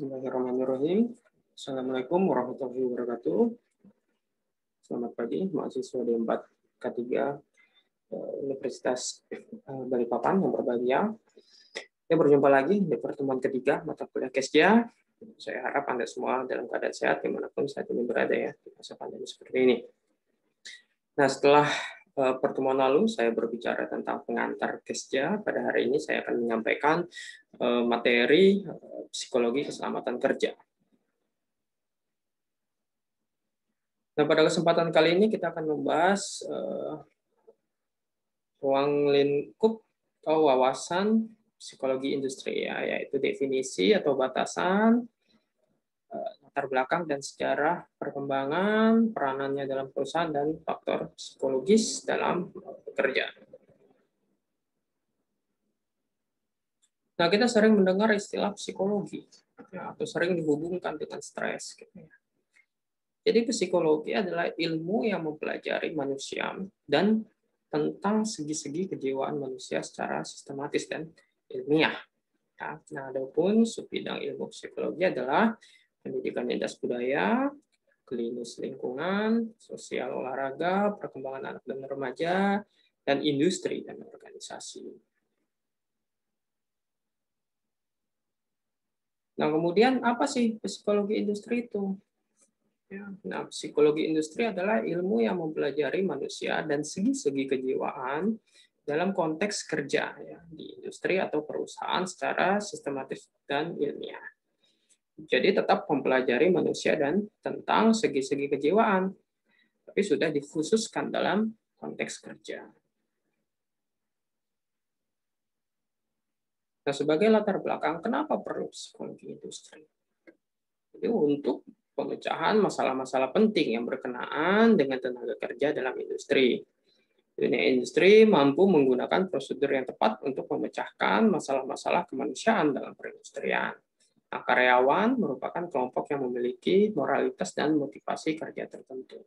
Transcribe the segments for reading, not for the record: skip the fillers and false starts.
Bismillahirrahmanirrahim. Assalamualaikum warahmatullahi wabarakatuh. Selamat pagi, mahasiswa D4 K3 Universitas Balikpapan yang berbahagia. Kita berjumpa lagi di pertemuan ketiga mata kuliah Kesja. Saya harap Anda semua dalam keadaan sehat dimanapun saat ini berada ya di masa pandemi seperti ini. Nah, setelah pertemuan lalu saya berbicara tentang pengantar Kesja. Pada hari ini saya akan menyampaikan materi psikologi keselamatan kerja. Nah, pada kesempatan kali ini kita akan membahas ruang lingkup atau wawasan psikologi industri, ya, yaitu definisi atau batasan, latar belakang dan sejarah perkembangan, peranannya dalam perusahaan, dan faktor psikologis dalam bekerja. Nah, kita sering mendengar istilah psikologi, ya, atau sering dihubungkan dengan stres. Gitu ya. Jadi psikologi adalah ilmu yang mempelajari manusia dan tentang segi-segi kejiwaan manusia secara sistematis dan ilmiah. Ya, nah, adapun subbidang ilmu psikologi adalah pendidikan lintas budaya, klinis lingkungan, sosial olahraga, perkembangan anak dan remaja, dan industri dan organisasi. Nah, kemudian apa sih psikologi industri itu? Nah, psikologi industri adalah ilmu yang mempelajari manusia dan segi-segi kejiwaan dalam konteks kerja ya, di industri atau perusahaan secara sistematis dan ilmiah. Jadi tetap mempelajari manusia dan tentang segi-segi kejiwaan, tapi sudah dikhususkan dalam konteks kerja. Nah, sebagai latar belakang, kenapa perlu psikologi industri? Jadi untuk pemecahan masalah-masalah penting yang berkenaan dengan tenaga kerja dalam industri. Dunia industri mampu menggunakan prosedur yang tepat untuk memecahkan masalah-masalah kemanusiaan dalam perindustrian. Nah, karyawan merupakan kelompok yang memiliki moralitas dan motivasi kerja tertentu.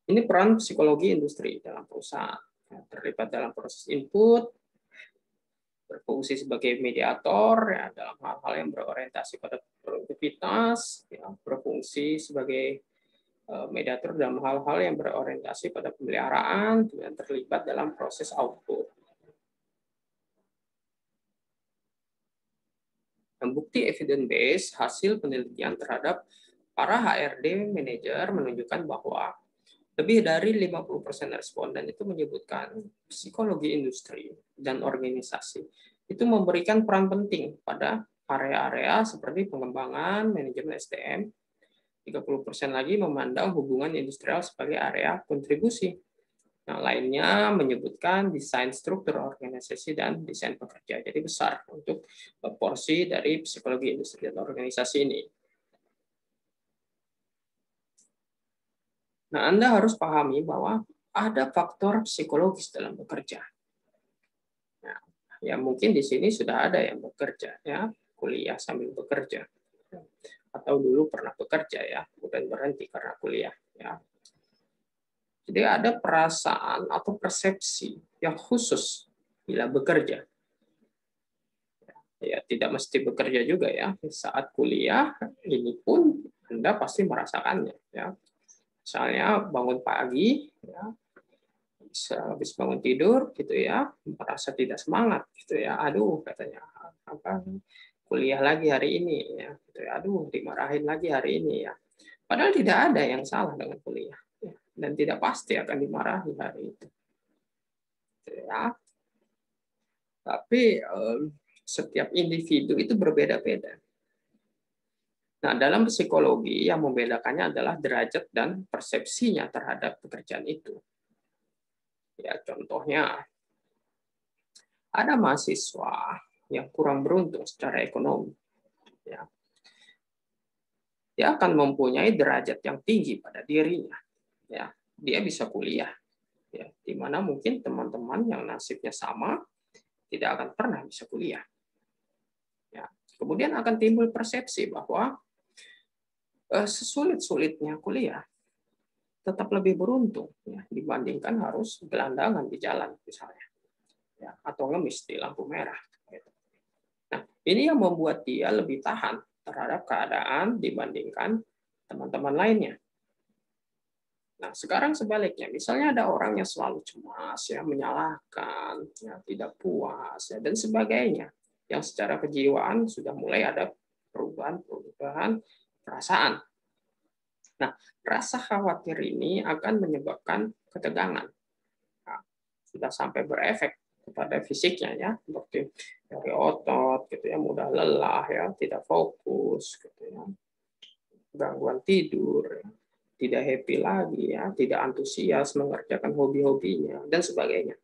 Ini peran psikologi industri dalam perusahaan. Terlibat dalam proses input, berfungsi sebagai mediator ya, dalam hal-hal yang berorientasi pada produktivitas, ya, berfungsi sebagai mediator dalam hal-hal yang berorientasi pada pemeliharaan, dan terlibat dalam proses output. Dan bukti evidence based hasil penelitian terhadap para HRD manajer menunjukkan bahwa lebih dari 50% responden itu menyebutkan psikologi industri dan organisasi itu memberikan peran penting pada area-area seperti pengembangan, manajemen SDM. 30% lagi memandang hubungan industrial sebagai area kontribusi. Nah, lainnya menyebutkan desain struktur organisasi dan desain pekerja. Jadi besar untuk porsi dari psikologi industri dan organisasi ini. Nah, Anda harus pahami bahwa ada faktor psikologis dalam bekerja. Nah, ya mungkin di sini sudah ada yang bekerja, ya kuliah sambil bekerja, atau dulu pernah bekerja ya, kemudian berhenti karena kuliah. Ya. Jadi ada perasaan atau persepsi yang khusus bila bekerja. Ya tidak mesti bekerja juga ya. Saat kuliah ini pun Anda pasti merasakannya. Ya. Misalnya bangun pagi, ya, habis bangun tidur gitu ya, merasa tidak semangat gitu ya, aduh katanya apa kuliah lagi hari ini ya, gitu ya, aduh dimarahin lagi hari ini ya. Padahal tidak ada yang salah dengan kuliah ya, dan tidak pasti akan dimarahi hari itu. Gitu ya. Tapi setiap individu itu berbeda-beda. Nah, dalam psikologi yang membedakannya adalah derajat dan persepsinya terhadap pekerjaan itu. Ya, contohnya ada mahasiswa yang kurang beruntung secara ekonomi. Ya. Dia akan mempunyai derajat yang tinggi pada dirinya. Ya, dia bisa kuliah. Ya, di mana mungkin teman-teman yang nasibnya sama tidak akan pernah bisa kuliah. Ya. Kemudian akan timbul persepsi bahwa sesulit-sulitnya kuliah tetap lebih beruntung ya, dibandingkan harus gelandangan di jalan misalnya, ya, atau ngemis di lampu merah. Gitu. Nah, Ini yang membuat dia lebih tahan terhadap keadaan dibandingkan teman-teman lainnya. Nah, sekarang sebaliknya, misalnya ada orang yang selalu cemas, ya, menyalahkan, ya, tidak puas, ya, dan sebagainya, yang secara kejiwaan sudah mulai ada perubahan perasaan. Nah, rasa khawatir ini akan menyebabkan ketegangan. Nah, sudah sampai berefek kepada fisiknya, ya, seperti dari otot, gitu ya, mudah lelah, ya, tidak fokus, gitu ya, gangguan tidur, ya, tidak happy lagi, ya, tidak antusias mengerjakan hobi-hobinya dan sebagainya.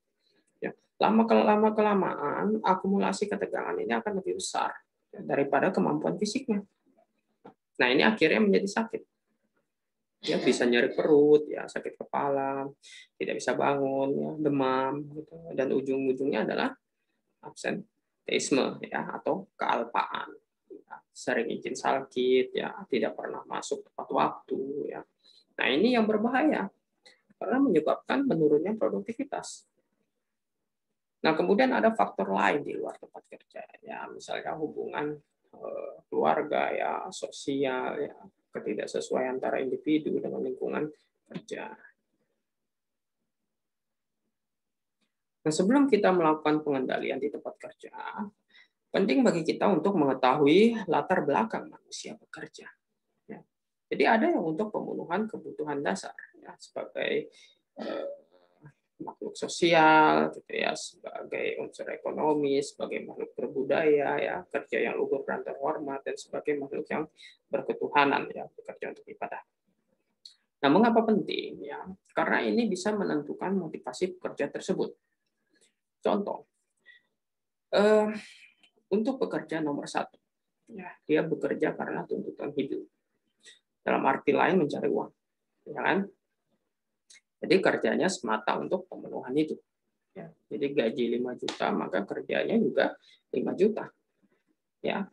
Ya, lama kelamaan akumulasi ketegangan ini akan lebih besar, ya, daripada kemampuan fisiknya. Nah, ini akhirnya menjadi sakit. Ya, bisa nyeri perut, ya, sakit kepala, tidak bisa bangun, ya, demam, gitu. Dan ujung-ujungnya adalah absenteisme, ya, atau kealpaan. Ya, sering izin sakit, ya, tidak pernah masuk tepat waktu, ya. Nah, ini yang berbahaya karena menyebabkan menurunnya produktivitas. Nah, kemudian ada faktor lain di luar tempat kerja, ya, misalnya hubungan keluarga, ya, sosial, ya, ketidaksesuaian antara individu dengan lingkungan kerja. Nah, sebelum kita melakukan pengendalian di tempat kerja, penting bagi kita untuk mengetahui latar belakang manusia bekerja. Ya. Jadi ada yang untuk pemenuhan kebutuhan dasar, ya, sebagai makhluk sosial, gitu ya, sebagai unsur ekonomi, sebagai makhluk berbudaya, ya, kerja yang luhur dan terhormat, dan sebagai makhluk yang berketuhanan, ya, bekerja untuk ibadah. Nah, mengapa penting? Ya, karena ini bisa menentukan motivasi pekerja tersebut. Contoh, untuk pekerja nomor satu, ya, dia bekerja karena tuntutan hidup. Dalam arti lain mencari uang, ya kan? Jadi kerjanya semata untuk pemenuhan itu. Ya, jadi gaji 5 juta, maka kerjanya juga 5 juta. Ya,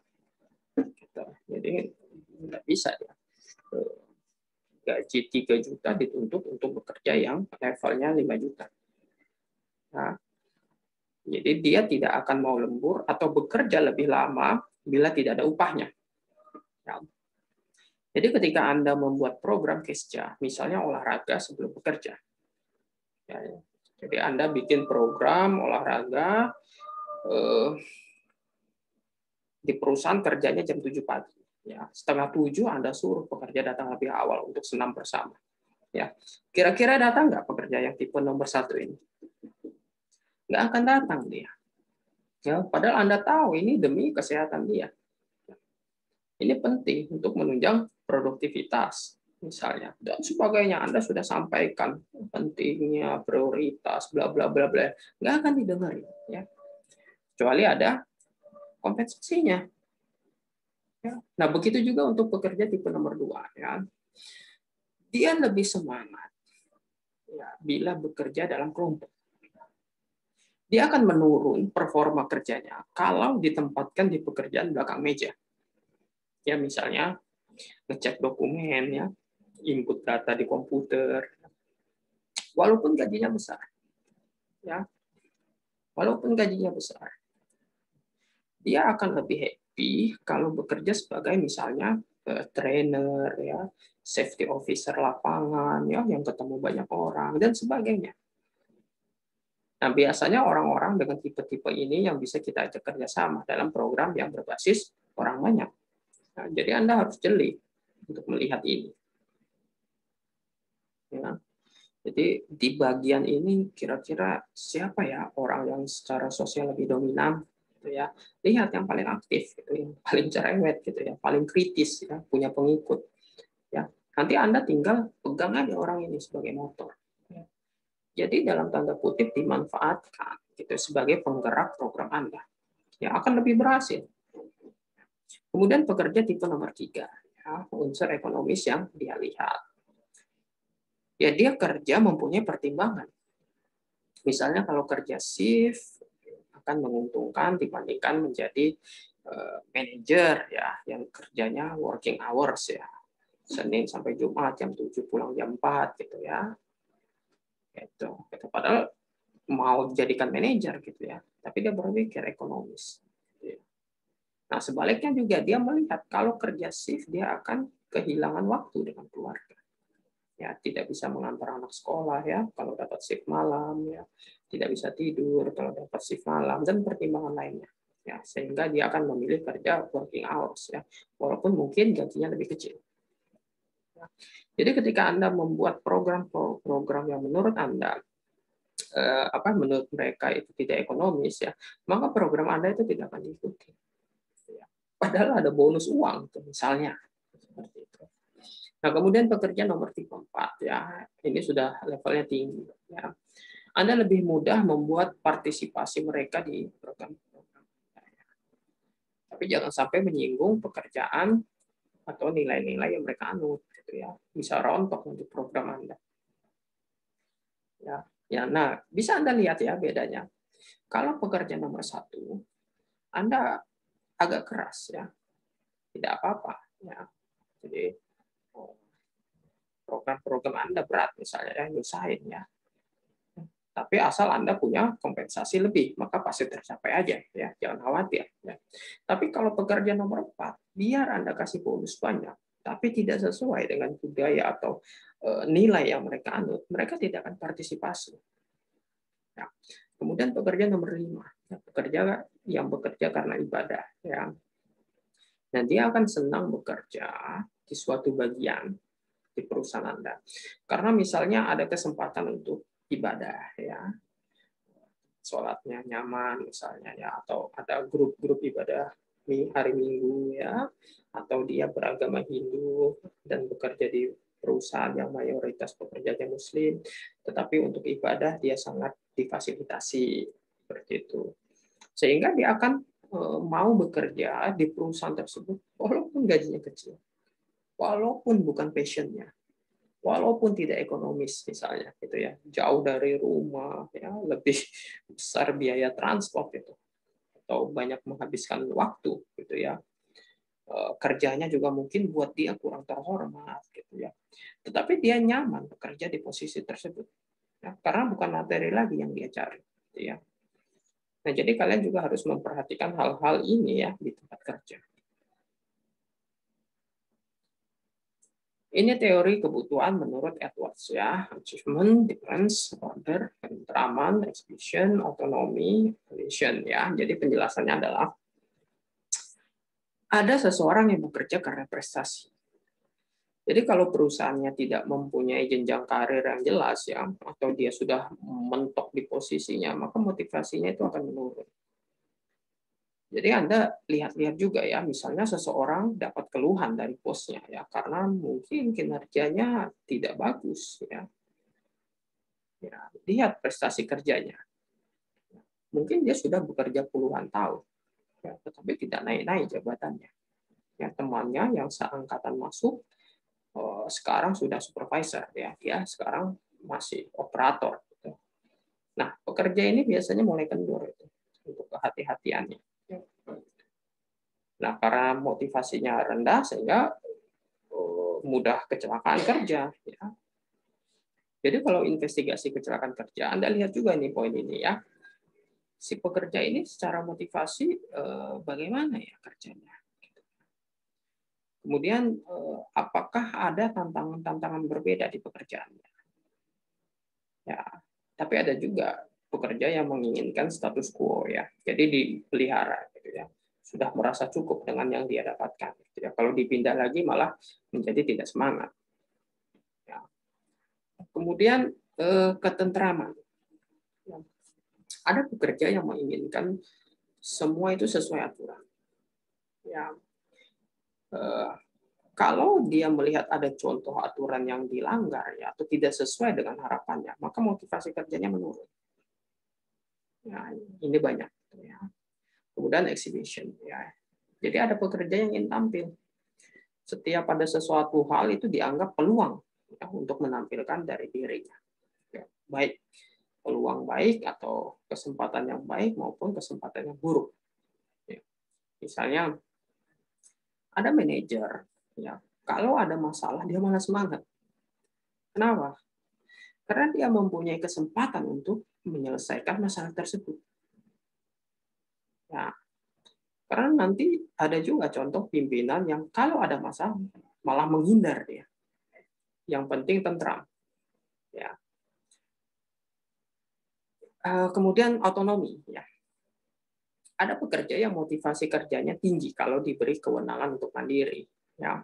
gitu. Jadi tidak bisa, ya. Gaji 3 juta dituntut untuk bekerja yang levelnya 5 juta. Nah, jadi dia tidak akan mau lembur atau bekerja lebih lama bila tidak ada upahnya. Ya. Jadi ketika Anda membuat program Kesja, misalnya olahraga sebelum bekerja, ya, jadi Anda bikin program olahraga di perusahaan kerjanya jam 7 pagi. Ya, setengah 7 Anda suruh pekerja datang lebih awal untuk senam bersama. Ya, kira-kira datang nggak pekerja yang tipe nomor 1 ini? Nggak akan datang dia. Ya, padahal Anda tahu ini demi kesehatan dia. Ini penting untuk menunjang produktivitas, misalnya, dan sebagainya. Anda sudah sampaikan pentingnya, prioritas, bla bla bla bla, nggak akan didengar, ya. Kecuali ada kompensasinya. Ya. Nah, begitu juga untuk pekerja tipe nomor 2, ya. Dia lebih semangat, ya, bila bekerja dalam kelompok. Dia akan menurun performa kerjanya kalau ditempatkan di pekerjaan belakang meja. Ya, misalnya ngecek dokumen, ya, input data di komputer, walaupun gajinya besar, ya, walaupun gajinya besar, dia akan lebih happy kalau bekerja sebagai misalnya trainer, ya, safety officer lapangan, ya, yang ketemu banyak orang dan sebagainya. Nah, biasanya orang-orang dengan tipe-tipe ini yang bisa kita ajak kerjasama dalam program yang berbasis orang banyak. Nah, jadi Anda harus jeli untuk melihat ini. Ya. Jadi di bagian ini kira-kira siapa ya orang yang secara sosial lebih dominan, gitu ya. Lihat yang paling aktif, gitu, yang paling cerewet, gitu ya, paling kritis, ya, punya pengikut. Ya. Nanti Anda tinggal pegang aja orang ini sebagai motor. Ya. Jadi dalam tanda kutip dimanfaatkan gitu sebagai penggerak program Anda. Ya, akan lebih berhasil. Kemudian pekerja tipe nomor 3, ya, unsur ekonomis yang dia lihat. Ya, dia kerja mempunyai pertimbangan. Misalnya kalau kerja shift akan menguntungkan dibandingkan menjadi manajer, ya, yang kerjanya working hours, ya. Senin sampai Jumat jam 7 pulang jam 4 gitu, ya. Gitu. Padahal mau dijadikan manajer gitu, ya. Tapi dia berpikir ekonomis. Gitu, ya. Nah, sebaliknya juga dia melihat kalau kerja shift dia akan kehilangan waktu dengan keluarga. Ya, tidak bisa mengantar anak sekolah ya kalau dapat shift malam ya, tidak bisa tidur kalau dapat shift malam dan pertimbangan lainnya. Ya, sehingga dia akan memilih kerja working hours ya, walaupun mungkin gajinya lebih kecil. Ya. Jadi ketika Anda membuat program-program yang menurut Anda menurut mereka itu tidak ekonomis ya, maka program Anda itu tidak akan diikuti. Ya. Padahal ada bonus uang tuh, misalnya seperti itu. Nah, kemudian pekerja nomor tipe 4 ya, ini sudah levelnya tinggi ya. Anda lebih mudah membuat partisipasi mereka di program-program. Tapi jangan sampai menyinggung pekerjaan atau nilai-nilai yang mereka anut gitu ya. Bisa rontok untuk program Anda. Ya, ya, nah bisa Anda lihat ya bedanya. Kalau pekerja nomor 1, Anda agak keras ya, tidak apa-apa ya. Jadi program-program Anda berat misalnya ya, nyusahin ya. Tapi asal Anda punya kompensasi lebih, maka pasti tercapai aja ya, jangan khawatir ya. Tapi kalau pekerja nomor 4, biar Anda kasih bonus banyak, tapi tidak sesuai dengan budaya atau nilai yang mereka anut, mereka tidak akan partisipasi. Ya. Kemudian pekerja nomor 5, ya, pekerja yang bekerja karena ibadah ya. Nah, dia akan senang bekerja di suatu bagian di perusahaan Anda. Karena misalnya ada kesempatan untuk ibadah ya, sholatnya nyaman misalnya ya, atau ada grup-grup ibadah hari Minggu ya, atau dia beragama Hindu dan bekerja di perusahaan yang mayoritas pekerjanya Muslim, tetapi untuk ibadah dia sangat difasilitasi seperti itu, sehingga dia akan mau bekerja di perusahaan tersebut walaupun gajinya kecil, walaupun bukan passionnya, walaupun tidak ekonomis misalnya gitu ya, jauh dari rumah ya, lebih besar biaya transport itu, atau banyak menghabiskan waktu gitu ya. Kerjanya juga mungkin buat dia kurang terhormat gitu ya, tetapi dia nyaman bekerja di posisi tersebut ya, karena bukan materi lagi yang dia cari gitu ya. Nah, jadi kalian juga harus memperhatikan hal-hal ini ya di tempat kerja. Ini teori kebutuhan menurut Edwards ya. Achievement, difference, order, ketentraman, execution, autonomy, relation ya. Jadi penjelasannya adalah ada seseorang yang bekerja karena prestasi. Jadi kalau perusahaannya tidak mempunyai jenjang karir yang jelas ya, atau dia sudah mentok di posisinya, maka motivasinya itu akan menurun. Jadi Anda lihat-lihat juga ya, misalnya seseorang dapat keluhan dari bosnya ya, karena mungkin kinerjanya tidak bagus ya. Ya, lihat prestasi kerjanya. Mungkin dia sudah bekerja puluhan tahun, ya, tetapi tidak naik-naik jabatannya. Ya, temannya yang seangkatan masuk sekarang sudah supervisor ya, dia sekarang masih operator. Gitu. Nah, pekerja ini biasanya mulai kendur itu, untuk kehati-hatiannya. Nah, karena motivasinya rendah sehingga mudah kecelakaan kerja. Ya. Jadi kalau investigasi kecelakaan kerja, Anda lihat juga nih poin ini ya. Si pekerja ini secara motivasi bagaimana ya kerjanya. Kemudian apakah ada tantangan-tantangan berbeda di pekerjaannya. Ya, tapi ada juga pekerja yang menginginkan status quo ya. Jadi dipelihara gitu ya. Sudah merasa cukup dengan yang dia dapatkan. Gitu ya. Kalau dipindah lagi malah menjadi tidak semangat. Ya. Kemudian ketentraman. Ya. Ada pekerja yang menginginkan semua itu sesuai aturan. Ya, kalau dia melihat ada contoh aturan yang dilanggar ya atau tidak sesuai dengan harapannya, maka motivasi kerjanya menurun. Ya, ini banyak. Ya. Kemudian exhibition. Ya. Jadi ada pekerja yang ingin tampil. Setiap ada sesuatu hal itu dianggap peluang ya, untuk menampilkan dari dirinya. Ya, baik peluang baik atau kesempatan yang baik maupun kesempatan yang buruk. Ya. Misalnya ada manajer, ya kalau ada masalah dia malah semangat. Kenapa? Karena dia mempunyai kesempatan untuk menyelesaikan masalah tersebut. Ya, Karena nanti ada juga contoh pimpinan yang kalau ada masalah malah menghindar dia. Yang penting tentram. Ya. Kemudian autonomi. Ya. Ada pekerja yang motivasi kerjanya tinggi kalau diberi kewenangan untuk mandiri. Ya.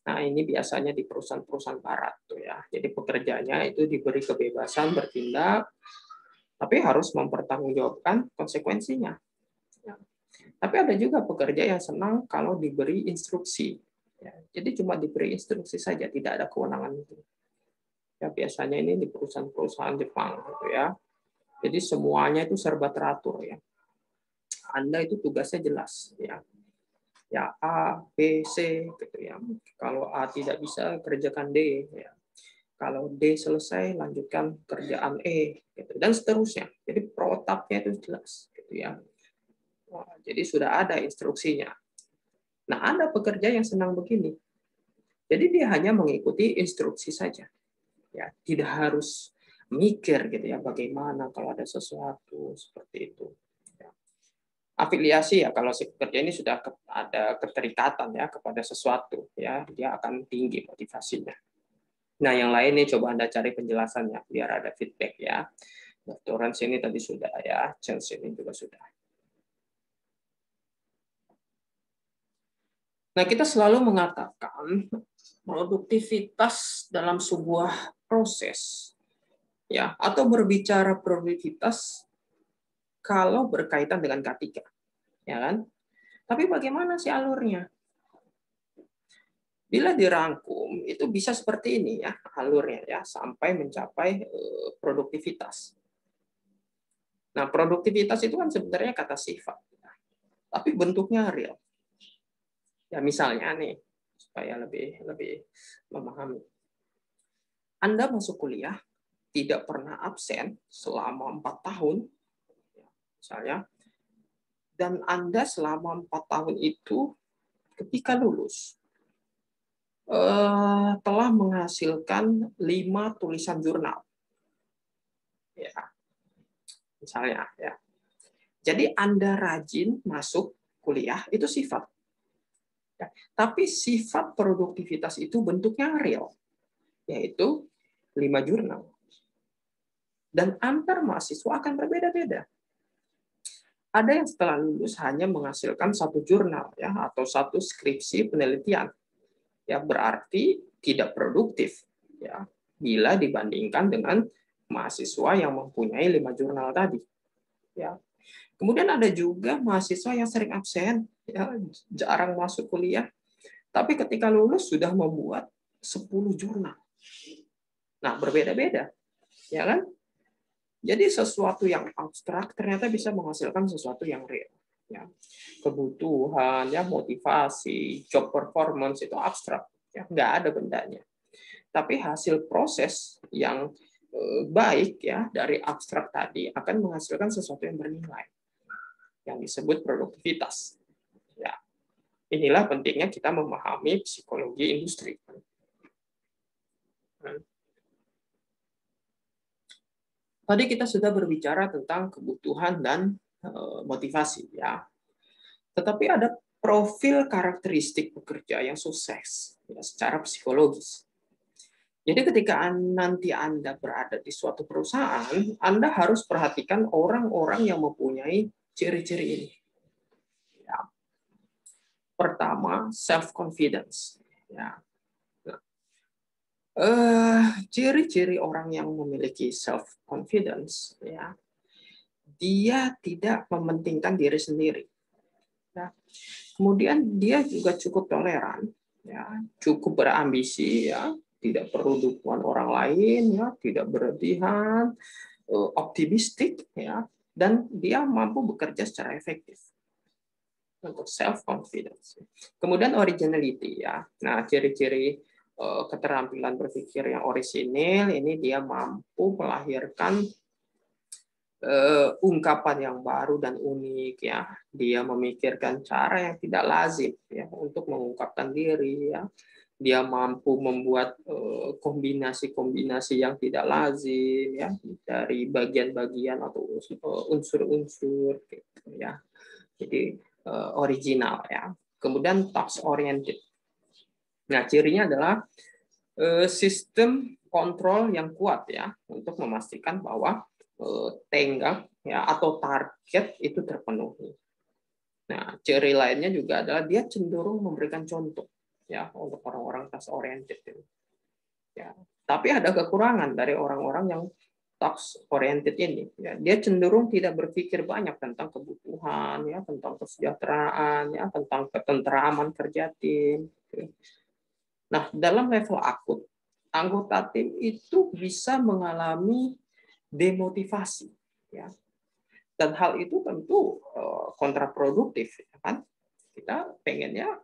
Nah, ini biasanya di perusahaan-perusahaan barat tuh ya. Jadi pekerjanya itu diberi kebebasan bertindak, tapi harus mempertanggungjawabkan konsekuensinya. Ya. Tapi ada juga pekerja yang senang kalau diberi instruksi. Ya. Jadi cuma diberi instruksi saja, tidak ada kewenangan itu. Ya, biasanya ini di perusahaan-perusahaan Jepang gitu ya. Jadi semuanya itu serba teratur ya. Anda itu tugasnya jelas ya. Ya A, B, C gitu ya. Kalau A tidak bisa, kerjakan D ya. Kalau D selesai, lanjutkan kerjaan E gitu, dan seterusnya. Jadi protapnya itu jelas gitu ya. Wah, jadi sudah ada instruksinya. Nah, ada pekerja yang senang begini. Jadi dia hanya mengikuti instruksi saja. Ya, tidak harus mikir gitu ya bagaimana kalau ada sesuatu seperti itu. Ya. Afiliasi ya, kalau si pekerja ini sudah ada keterikatan ya kepada sesuatu ya, dia akan tinggi motivasinya. Nah, yang lain nih coba Anda cari penjelasannya biar ada feedback ya. Endurance ini tadi sudah ya, change ini juga sudah. Nah, kita selalu mengatakan produktivitas dalam sebuah proses ya, atau berbicara produktivitas kalau berkaitan dengan K3, ya kan? Tapi bagaimana sih alurnya? Bila dirangkum itu bisa seperti ini ya alurnya ya sampai mencapai produktivitas. Nah, produktivitas itu kan sebenarnya kata sifat, tapi bentuknya real. Ya misalnya nih supaya lebih memahami. Anda masuk kuliah tidak pernah absen selama 4 tahun, misalnya, dan Anda selama 4 tahun itu ketika lulus telah menghasilkan 5 tulisan jurnal. Ya, misalnya ya. Jadi Anda rajin masuk kuliah itu sifat. Ya, tapi sifat produktivitas itu bentuknya real, yaitu 5 jurnal. Dan antar mahasiswa akan berbeda-beda. Ada yang setelah lulus hanya menghasilkan 1 jurnal ya atau 1 skripsi penelitian. Ya berarti tidak produktif ya bila dibandingkan dengan mahasiswa yang mempunyai 5 jurnal tadi. Ya. Kemudian ada juga mahasiswa yang sering absen, ya, jarang masuk kuliah, tapi ketika lulus sudah membuat 10 jurnal. Nah, berbeda-beda, ya kan? Jadi sesuatu yang abstrak ternyata bisa menghasilkan sesuatu yang real. Ya. Kebutuhan, ya, motivasi, job performance itu abstrak, ya, nggak ada bendanya. Tapi hasil proses yang baik ya dari abstrak tadi akan menghasilkan sesuatu yang bernilai, yang disebut produktivitas. Ya, inilah pentingnya kita memahami psikologi industri. Tadi kita sudah berbicara tentang kebutuhan dan motivasi ya. Tetapi ada profil karakteristik pekerja yang sukses ya, secara psikologis. Jadi ketika nanti Anda berada di suatu perusahaan, Anda harus perhatikan orang-orang yang mempunyai ciri-ciri ini. Ya. Pertama, self-confidence. Ya. Ciri-ciri orang yang memiliki self-confidence, ya, dia tidak mementingkan diri sendiri. Ya. Kemudian dia juga cukup toleran, ya, cukup berambisi, ya, tidak perlu dukungan orang lain, ya, tidak berlebihan, optimistik, ya, dan dia mampu bekerja secara efektif untuk self confidence. Kemudian originality, ya. Nah, ciri-ciri keterampilan berpikir yang orisinil ini dia mampu melahirkan ungkapan yang baru dan unik, ya. Dia memikirkan cara yang tidak lazim ya untuk mengungkapkan diri, ya. Dia mampu membuat kombinasi-kombinasi yang tidak lazim ya dari bagian-bagian atau unsur-unsur gitu ya. Jadi original ya. Kemudian task oriented. Nah, cirinya adalah sistem kontrol yang kuat ya untuk memastikan bahwa tenggat ya atau target itu terpenuhi. Nah, ciri lainnya juga adalah dia cenderung memberikan contoh ya untuk orang-orang task oriented. Ya. Tapi ada kekurangan dari orang-orang yang task oriented ini. Ya, dia cenderung tidak berpikir banyak tentang kebutuhan, ya, tentang kesejahteraan, ya, tentang ketentraman kerja tim. Nah, dalam level akut, anggota tim itu bisa mengalami demotivasi, ya. Dan hal itu tentu kontraproduktif, ya kan? Kita pengennya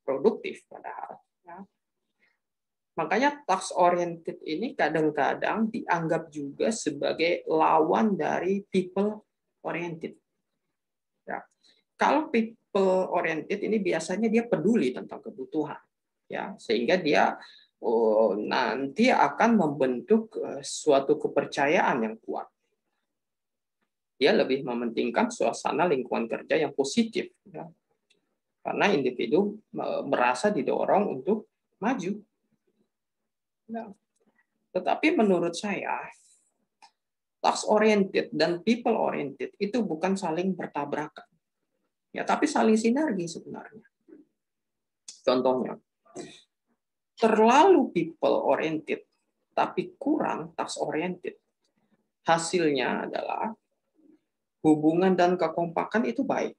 produktif padahal. Ya. Makanya task oriented ini kadang-kadang dianggap juga sebagai lawan dari people oriented. Ya. Kalau people oriented ini biasanya dia peduli tentang kebutuhan, ya, sehingga dia nanti akan membentuk suatu kepercayaan yang kuat. Dia lebih mementingkan suasana lingkungan kerja yang positif, ya. Karena individu merasa didorong untuk maju. Nah, tetapi menurut saya, task oriented dan people oriented itu bukan saling bertabrakan, ya, tapi saling sinergi sebenarnya. Contohnya, terlalu people oriented tapi kurang task oriented, hasilnya adalah hubungan dan kekompakan itu baik,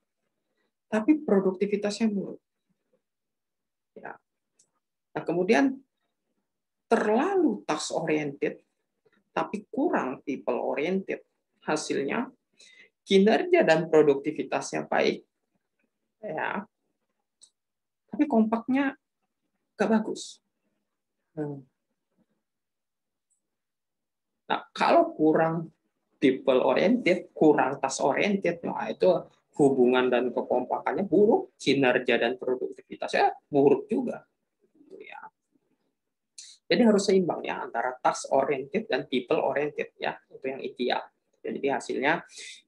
tapi produktivitasnya buruk. Ya. Nah, kemudian terlalu task oriented tapi kurang people oriented, hasilnya kinerja dan produktivitasnya baik, ya, tapi kompaknya gak bagus. Nah, kalau kurang people oriented, kurang task oriented, nah itu hubungan dan kekompakannya buruk, kinerja dan produktivitasnya buruk juga. Ya. Jadi harus seimbang ya antara task oriented dan people oriented ya, itu yang ideal. Jadi hasilnya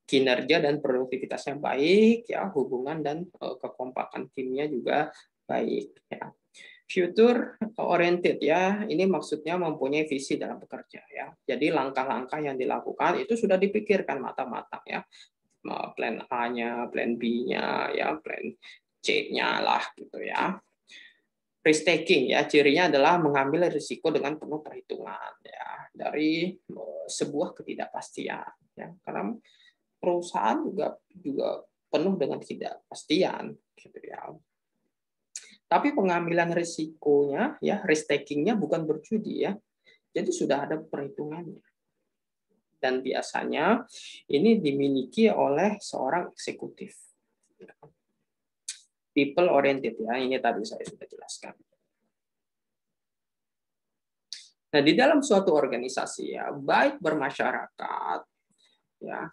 kinerja dan produktivitasnya baik ya, hubungan dan kekompakan timnya juga baik ya. Future oriented ya, ini maksudnya mempunyai visi dalam bekerja ya. Jadi langkah-langkah yang dilakukan itu sudah dipikirkan matang-matang ya. Plan A-nya, plan B-nya ya, plan C-nya lah gitu ya. Risk taking ya, cirinya adalah mengambil risiko dengan penuh perhitungan ya dari sebuah ketidakpastian ya. Karena perusahaan juga penuh dengan ketidakpastian gitu ya. Tapi pengambilan risikonya ya, risk takingnya bukan berjudi ya. Jadi sudah ada perhitungannya. Dan biasanya ini dimiliki oleh seorang eksekutif. People oriented ya, ini tadi saya sudah jelaskan. Nah, di dalam suatu organisasi ya, baik bermasyarakat ya,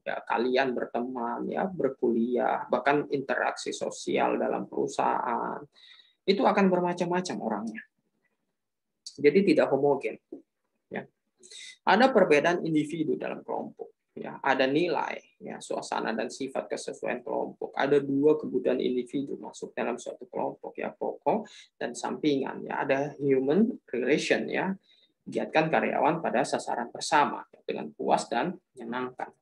ya kalian berteman ya, berkuliah, bahkan interaksi sosial dalam perusahaan, itu akan bermacam-macam orangnya. Jadi tidak homogen. Ya. Ada perbedaan individu dalam kelompok. Ya, ada nilai, ya, suasana dan sifat kesesuaian kelompok. Ada dua kebutuhan individu masuk dalam suatu kelompok, ya, pokok dan sampingan. Ya, ada human relation, ya, giatkan karyawan pada sasaran bersama ya, dengan puas dan menyenangkan.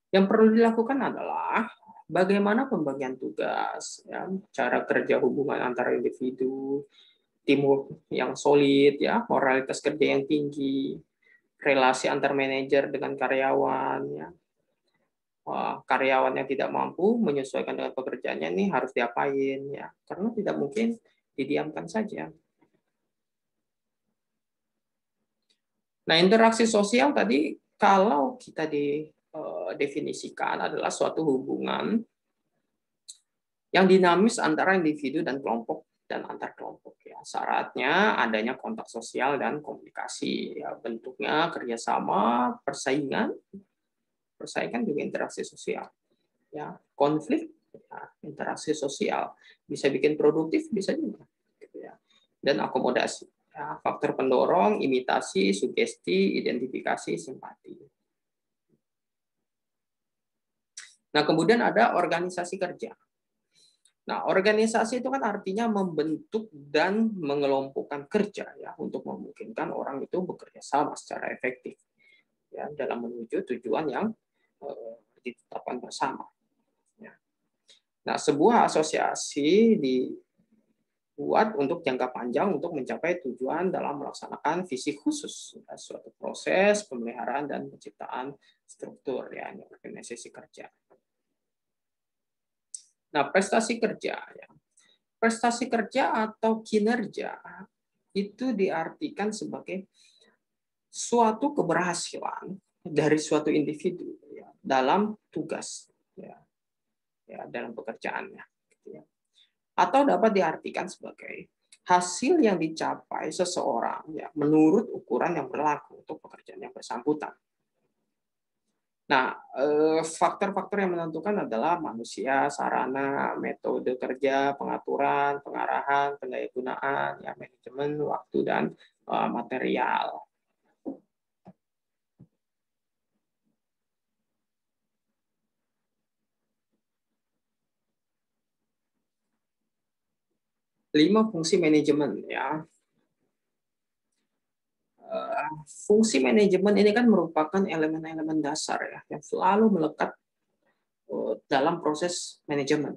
Yang perlu dilakukan adalah bagaimana pembagian tugas, ya, cara kerja hubungan antara individu, teamwork yang solid, ya, moralitas kerja yang tinggi, relasi antar manajer dengan karyawan, ya. Karyawan yang tidak mampu menyesuaikan dengan pekerjaannya ini harus diapain, ya, karena tidak mungkin didiamkan saja. Nah, interaksi sosial tadi kalau kita didefinisikan adalah suatu hubungan yang dinamis antara individu dan kelompok dan antar kelompok ya. Syaratnya adanya kontak sosial dan komunikasi ya, bentuknya kerjasama, persaingan juga interaksi sosial ya, konflik ya, interaksi sosial bisa bikin produktif, bisa juga gitu ya. Dan akomodasi ya, faktor pendorong, imitasi, sugesti, identifikasi, simpati. Nah, kemudian ada organisasi kerja. Nah, organisasi itu kan artinya membentuk dan mengelompokkan kerja ya untuk memungkinkan orang itu bekerja sama secara efektif ya dalam menuju tujuan yang ditetapkan bersama. Ya. Nah, sebuah asosiasi dibuat untuk jangka panjang untuk mencapai tujuan dalam melaksanakan visi khusus ya, suatu proses pemeliharaan dan penciptaan struktur ya organisasi kerja. Nah, prestasi kerja ya. Prestasi kerja atau kinerja itu diartikan sebagai suatu keberhasilan dari suatu individu ya, dalam tugas ya, dalam pekerjaannya. Gitu ya. Atau dapat diartikan sebagai hasil yang dicapai seseorang ya, menurut ukuran yang berlaku untuk pekerjaan yang bersangkutan. Nah, faktor-faktor yang menentukan adalah manusia, sarana, metode kerja, pengaturan, pengarahan, pendayagunaan, ya, manajemen, waktu, dan material. Lima fungsi manajemen ya. Fungsi manajemen ini kan merupakan elemen-elemen dasar ya yang selalu melekat dalam proses manajemen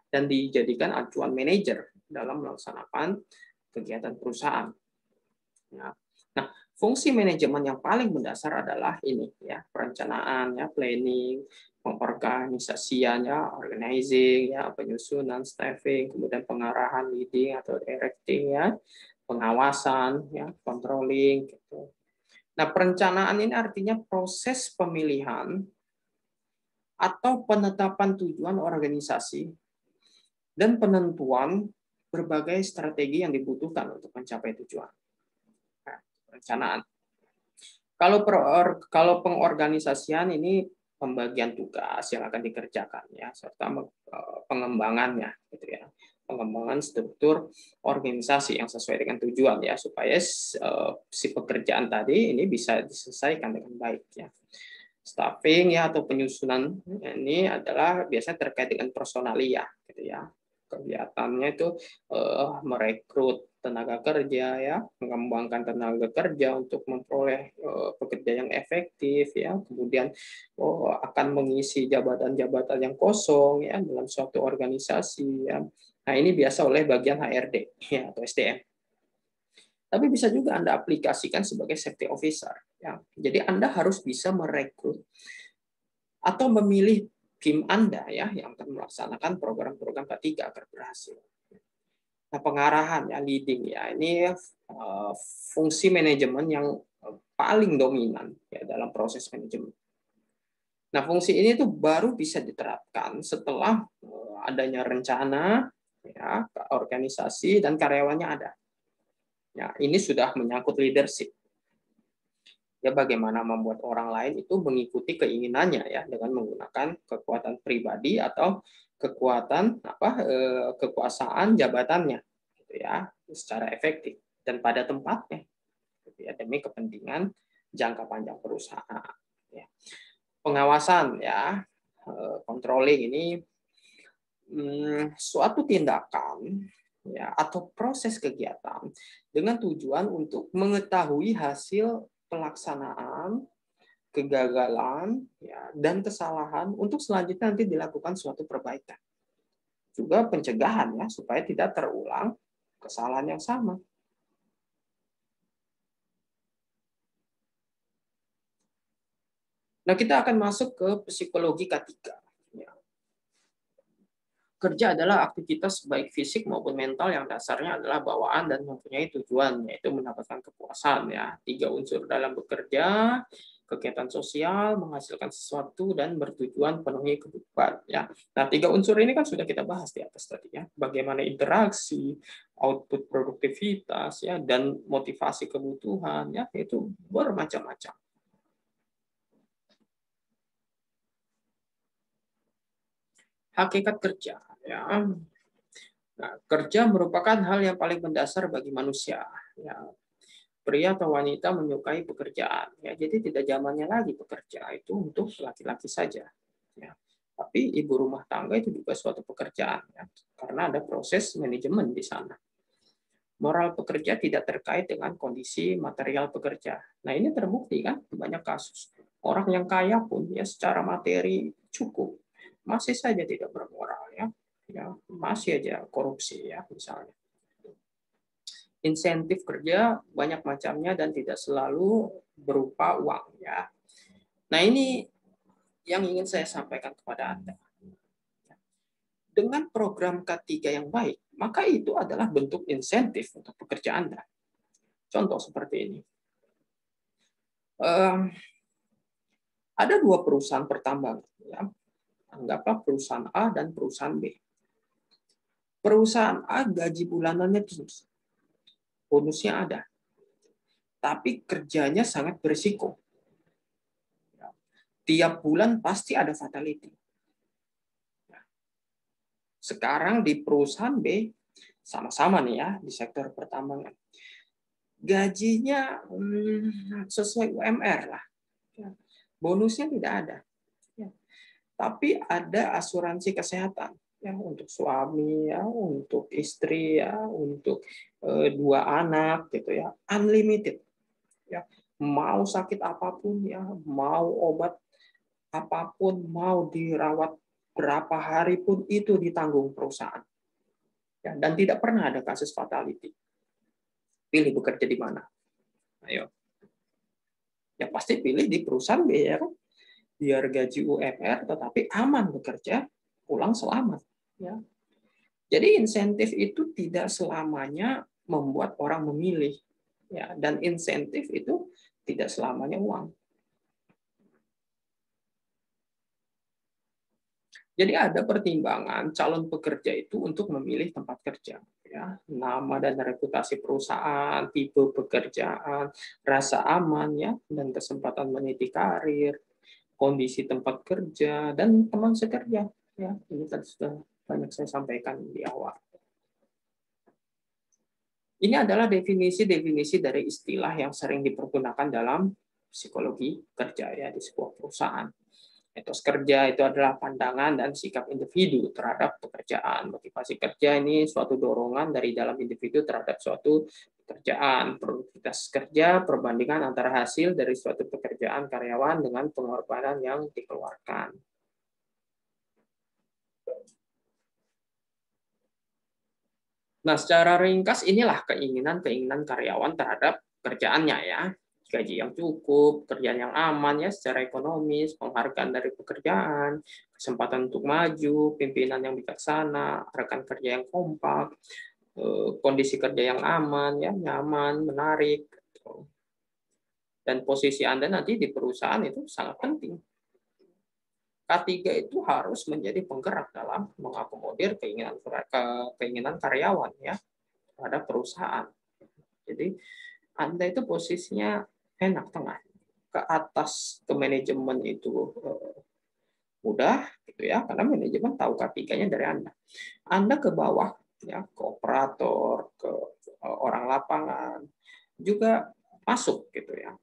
dan dijadikan acuan manajer dalam melaksanakan kegiatan perusahaan. Ya. Nah, fungsi manajemen yang paling mendasar adalah ini ya, perencanaan ya, planning, pengorganisasian ya, organizing ya, penyusunan, staffing, kemudian pengarahan, leading atau directing ya, pengawasan ya, controlling gitu. Nah, perencanaan ini artinya proses pemilihan atau penetapan tujuan organisasi dan penentuan berbagai strategi yang dibutuhkan untuk mencapai tujuan. Nah, perencanaan. Kalau pengorganisasian ini pembagian tugas yang akan dikerjakan ya serta pengembangannya gitu ya. Pengembangan struktur organisasi yang sesuai dengan tujuan ya supaya si pekerjaan tadi ini bisa diselesaikan dengan baik ya. Staffing ya atau penyusunan ini adalah biasanya terkait dengan personalia gitu ya. Kegiatannya itu merekrut tenaga kerja ya, mengembangkan tenaga kerja untuk memperoleh pekerja yang efektif ya, kemudian akan mengisi jabatan-jabatan yang kosong ya dalam suatu organisasi ya. Nah, ini biasa oleh bagian HRD ya atau SDM. Tapi bisa juga Anda aplikasikan sebagai safety officer ya. Jadi Anda harus bisa merekrut atau memilih tim Anda ya yang akan melaksanakan program-program K3 agar berhasil. Nah, pengarahan ya, leading ya, ini fungsi manajemen yang paling dominan ya dalam proses manajemen. Nah, fungsi ini tuh baru bisa diterapkan setelah adanya rencana ya, organisasi dan karyawannya ada. Ya, ini sudah menyangkut leadership. Ya, bagaimana membuat orang lain itu mengikuti keinginannya ya dengan menggunakan kekuatan pribadi atau kekuatan kekuasaan jabatannya gitu ya secara efektif dan pada tempatnya gitu ya demi kepentingan jangka panjang perusahaan ya. Pengawasan ya controlling ini suatu tindakan ya atau proses kegiatan dengan tujuan untuk mengetahui hasil pelaksanaan, kegagalan, ya, dan kesalahan untuk selanjutnya nanti dilakukan suatu perbaikan. Juga pencegahan ya supaya tidak terulang kesalahan yang sama. Nah, kita akan masuk ke psikologi K3. Ya. Kerja adalah aktivitas baik fisik maupun mental yang dasarnya adalah bawaan dan mempunyai tujuan, yaitu mendapatkan kepuasan. Ya. 3 unsur dalam bekerja, kegiatan sosial, menghasilkan sesuatu, dan bertujuan penuhi kebutuhan. Ya. Nah, 3 unsur ini kan sudah kita bahas di atas tadi. Ya. Bagaimana interaksi, output produktivitas, ya, dan motivasi kebutuhan, ya, itu bermacam-macam. Hakikat kerja. Ya. Nah, kerja merupakan hal yang paling mendasar bagi manusia. Ya, pria atau wanita menyukai pekerjaan. Ya, jadi tidak zamannya lagi bekerja itu untuk laki-laki saja. Ya, Tapi ibu rumah tangga itu juga suatu pekerjaan, ya, karena ada proses manajemen di sana. Moral pekerja tidak terkait dengan kondisi material pekerja. Nah, ini terbukti kan banyak kasus. Orang yang kaya pun ya secara materi cukup, masih saja tidak bermoral, ya. Ya, masih aja korupsi, ya, misalnya. Insentif kerja banyak macamnya dan tidak selalu berupa uang, ya. Nah, ini yang ingin saya sampaikan kepada Anda. Dengan program K3 yang baik, maka itu adalah bentuk insentif untuk pekerja Anda. Contoh seperti ini. Ada dua perusahaan pertambangan, ya. Anggaplah perusahaan A dan perusahaan B. Perusahaan A gaji bulanannya tinggi, bonusnya ada, tapi kerjanya sangat berisiko. Tiap bulan pasti ada fatality. Sekarang di perusahaan B, sama-sama nih ya, di sektor pertambangan. Gajinya sesuai UMR lah. Bonusnya tidak ada. Tapi ada asuransi kesehatan, ya, untuk suami, ya, untuk istri, ya, untuk dua anak, gitu ya, unlimited, ya, mau sakit apapun, ya, mau obat apapun, mau dirawat berapa hari pun itu ditanggung perusahaan, ya, dan tidak pernah ada kasus fatality. Pilih bekerja di mana? Ayo, ya pasti pilih di perusahaan B, ya, kan? Biar gaji UMR tetapi aman bekerja, pulang selamat, ya. Jadi insentif itu tidak selamanya membuat orang memilih, ya, dan insentif itu tidak selamanya uang. Jadi ada pertimbangan calon pekerja itu untuk memilih tempat kerja, ya, nama dan reputasi perusahaan, tipe pekerjaan, rasa aman, ya, dan kesempatan meniti karir, kondisi tempat kerja, dan teman sekerja, ya. Ini tadi sudah banyak saya sampaikan di awal. Ini adalah definisi-definisi dari istilah yang sering dipergunakan dalam psikologi kerja, ya, di sebuah perusahaan. Etos kerja itu adalah pandangan dan sikap individu terhadap pekerjaan. Motivasi kerja ini suatu dorongan dari dalam individu terhadap suatu pekerjaan. Produktivitas kerja perbandingan antara hasil dari suatu pekerjaan karyawan dengan pengorbanan yang dikeluarkan. Nah, secara ringkas inilah keinginan-keinginan karyawan terhadap kerjaannya, ya. Gaji yang cukup, kerjaan yang aman, ya, secara ekonomis, penghargaan dari pekerjaan, kesempatan untuk maju, pimpinan yang bijaksana, rekan kerja yang kompak, kondisi kerja yang aman, ya, nyaman, menarik. Dan posisi Anda nanti di perusahaan itu sangat penting. K3 itu harus menjadi penggerak dalam mengakomodir keinginan karyawan, ya, terhadap perusahaan. Jadi Anda itu posisinya enak tengah, ke atas ke manajemen itu mudah, gitu ya, karena manajemen tahu K3-nya dari Anda. Anda ke bawah, ya, ke operator, ke orang lapangan juga masuk, gitu ya.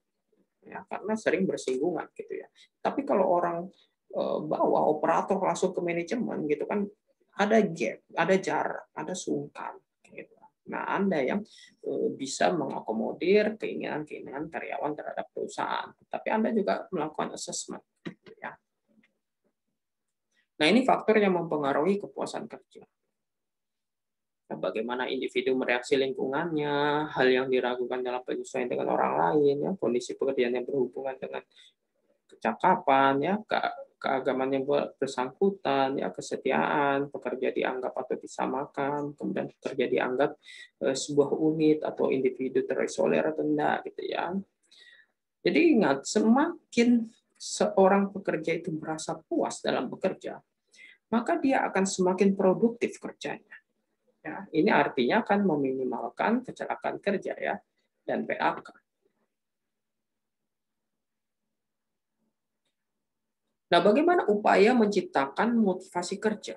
Ya, karena sering bersinggungan, gitu ya. Tapi kalau orang bawah operator langsung ke manajemen, gitu kan, ada gap, ada jarak, ada sungkan, gitu. Nah, Anda yang bisa mengakomodir keinginan-keinginan karyawan terhadap perusahaan, tapi Anda juga melakukan assessment, gitu ya. Nah, ini faktor yang mempengaruhi kepuasan kerja. Bagaimana individu mereaksi lingkungannya, hal yang diragukan dalam penyesuaian dengan orang lain, ya, kondisi pekerjaan yang berhubungan dengan kecakapan, ya, keagamaan yang bersangkutan, ya, kesetiaan, pekerja dianggap atau disamakan, kemudian pekerja dianggap sebuah unit atau individu terisolir atau tidak, gitu ya. Jadi ingat, semakin seorang pekerja itu merasa puas dalam bekerja, maka dia akan semakin produktif kerjanya. Ya, ini artinya akan meminimalkan kecelakaan kerja, ya, dan PHK. Nah, bagaimana upaya menciptakan motivasi kerja?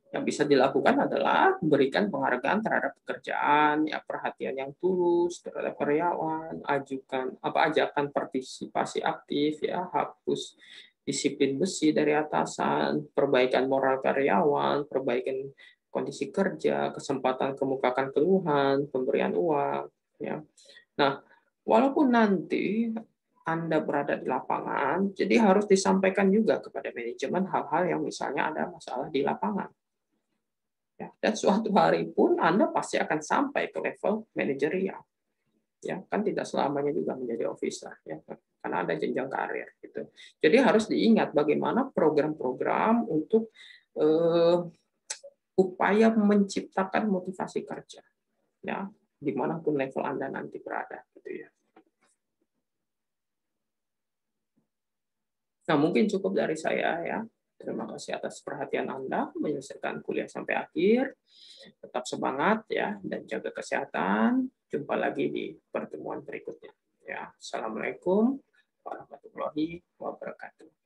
Yang bisa dilakukan adalah memberikan penghargaan terhadap pekerjaan, ya, perhatian yang tulus terhadap karyawan, ajakan partisipasi aktif, ya, hapus disiplin besi dari atasan, perbaikan moral karyawan, perbaikan kondisi kerja, kesempatan kemukakan keluhan, pemberian uang. Ya. Nah, walaupun nanti Anda berada di lapangan, jadi harus disampaikan juga kepada manajemen hal-hal yang misalnya ada masalah di lapangan. Ya, dan suatu hari pun Anda pasti akan sampai ke level manajerial. Ya, kan tidak selamanya juga menjadi officer, ya, karena ada jenjang karir. Gitu. Jadi harus diingat bagaimana program-program untuk upaya menciptakan motivasi kerja, ya, dimanapun level Anda nanti berada. Gitu ya. Nah, mungkin cukup dari saya ya. Terima kasih atas perhatian Anda menyelesaikan kuliah sampai akhir. Tetap semangat ya dan jaga kesehatan. Jumpa lagi di pertemuan berikutnya. Ya, assalamualaikum warahmatullahi wabarakatuh.